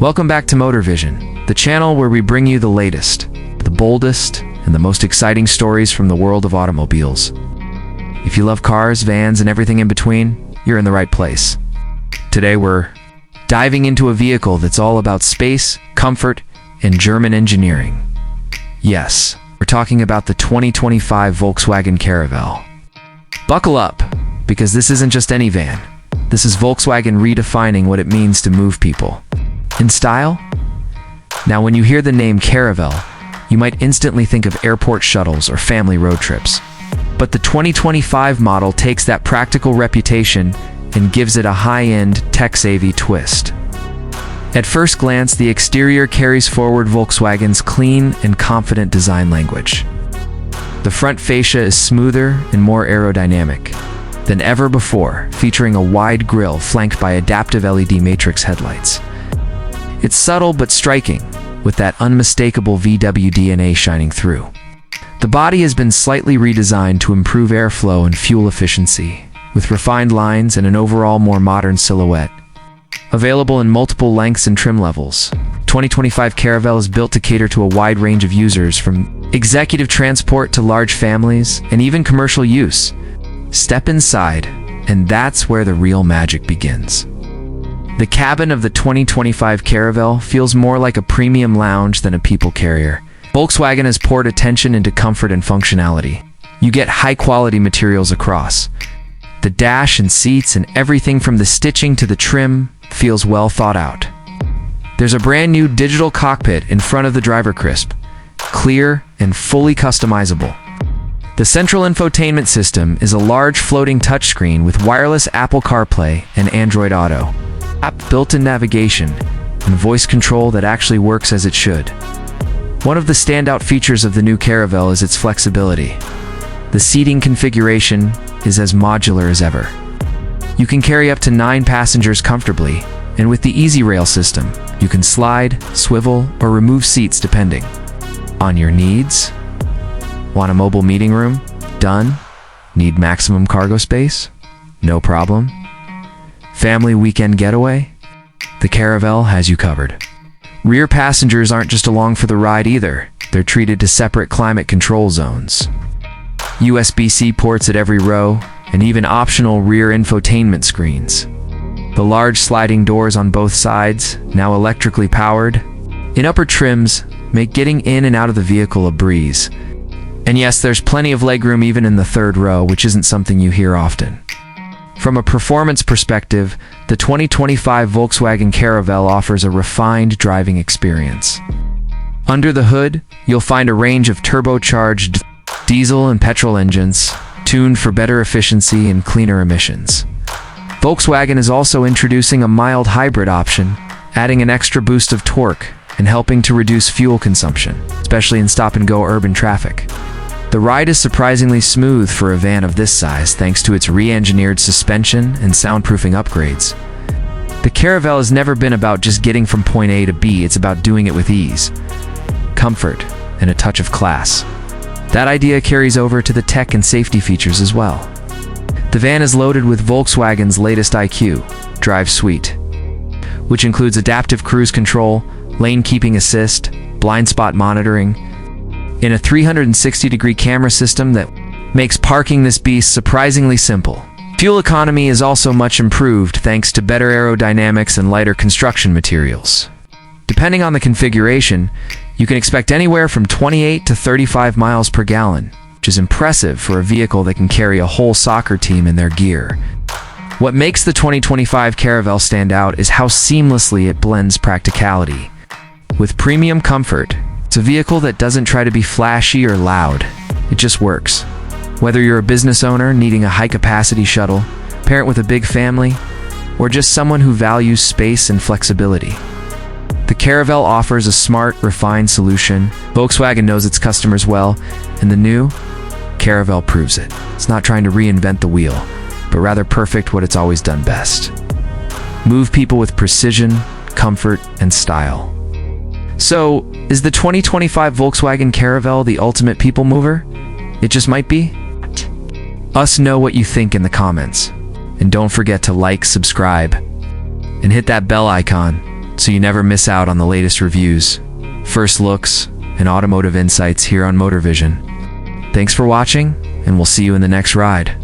Welcome back to Motor Vision, the channel where we bring you the latest, the boldest, and the most exciting stories from the world of automobiles. If you love cars, vans, and everything in between, you're in the right place. Today we're diving into a vehicle that's all about space, comfort, and German engineering. Yes, we're talking about the 2025 Volkswagen Caravelle. Buckle up, because this isn't just any van. This is Volkswagen redefining what it means to move people. In style? Now, when you hear the name Caravelle, you might instantly think of airport shuttles or family road trips. But the 2025 model takes that practical reputation and gives it a high-end, tech-savvy twist. At first glance, the exterior carries forward Volkswagen's clean and confident design language. The front fascia is smoother and more aerodynamic than ever before, featuring a wide grille flanked by adaptive LED matrix headlights. It's subtle but striking, with that unmistakable VW DNA shining through. The body has been slightly redesigned to improve airflow and fuel efficiency, with refined lines and an overall more modern silhouette. Available in multiple lengths and trim levels, 2025 Caravelle is built to cater to a wide range of users, from executive transport to large families and even commercial use. Step inside, and that's where the real magic begins. The cabin of the 2025 Caravelle feels more like a premium lounge than a people carrier. Volkswagen has poured attention into comfort and functionality. You get high-quality materials across. The dash and seats and everything from the stitching to the trim feels well thought out. There's a brand new digital cockpit in front of the driver, crisp, clear, and fully customizable. The central infotainment system is a large floating touchscreen with wireless Apple CarPlay and Android Auto, built-in navigation, and voice control that actually works as it should. One of the standout features of the new Caravelle is its flexibility. The seating configuration is as modular as ever. You can carry up to 9 passengers comfortably, and with the Easy Rail system, you can slide, swivel, or remove seats depending on your needs. Want a mobile meeting room? Done. Need maximum cargo space? No problem. Family weekend getaway? The Caravelle has you covered. Rear passengers aren't just along for the ride either. They're treated to separate climate control zones, USB-C ports at every row, and even optional rear infotainment screens. The large sliding doors on both sides, now electrically powered, in upper trims, make getting in and out of the vehicle a breeze. And yes, there's plenty of legroom even in the third row, which isn't something you hear often. From a performance perspective, the 2025 Volkswagen Caravelle offers a refined driving experience. Under the hood, you'll find a range of turbocharged diesel and petrol engines, tuned for better efficiency and cleaner emissions. Volkswagen is also introducing a mild hybrid option, adding an extra boost of torque and helping to reduce fuel consumption, especially in stop-and-go urban traffic. The ride is surprisingly smooth for a van of this size thanks to its re-engineered suspension and soundproofing upgrades. The Caravelle has never been about just getting from point A to B, it's about doing it with ease, comfort, and a touch of class. That idea carries over to the tech and safety features as well. The van is loaded with Volkswagen's latest IQ Drive suite, which includes adaptive cruise control, lane keeping assist, blind spot monitoring, in a 360-degree camera system that makes parking this beast surprisingly simple. Fuel economy is also much improved thanks to better aerodynamics and lighter construction materials. Depending on the configuration, you can expect anywhere from 28 to 35 miles per gallon, which is impressive for a vehicle that can carry a whole soccer team in their gear. What makes the 2025 Caravelle stand out is how seamlessly it blends practicality with premium comfort. It's a vehicle that doesn't try to be flashy or loud. It just works. Whether you're a business owner needing a high-capacity shuttle, parent with a big family, or just someone who values space and flexibility, the Caravelle offers a smart, refined solution. Volkswagen knows its customers well, and the new Caravelle proves it. It's not trying to reinvent the wheel, but rather perfect what it's always done best. Move people with precision, comfort, and style. So, is the 2025 Volkswagen Caravelle the ultimate people mover? It just might be. Us know what you think in the comments. And don't forget to like, subscribe, and hit that bell icon so you never miss out on the latest reviews, first looks, and automotive insights here on Motor Vision. Thanks for watching, and we'll see you in the next ride.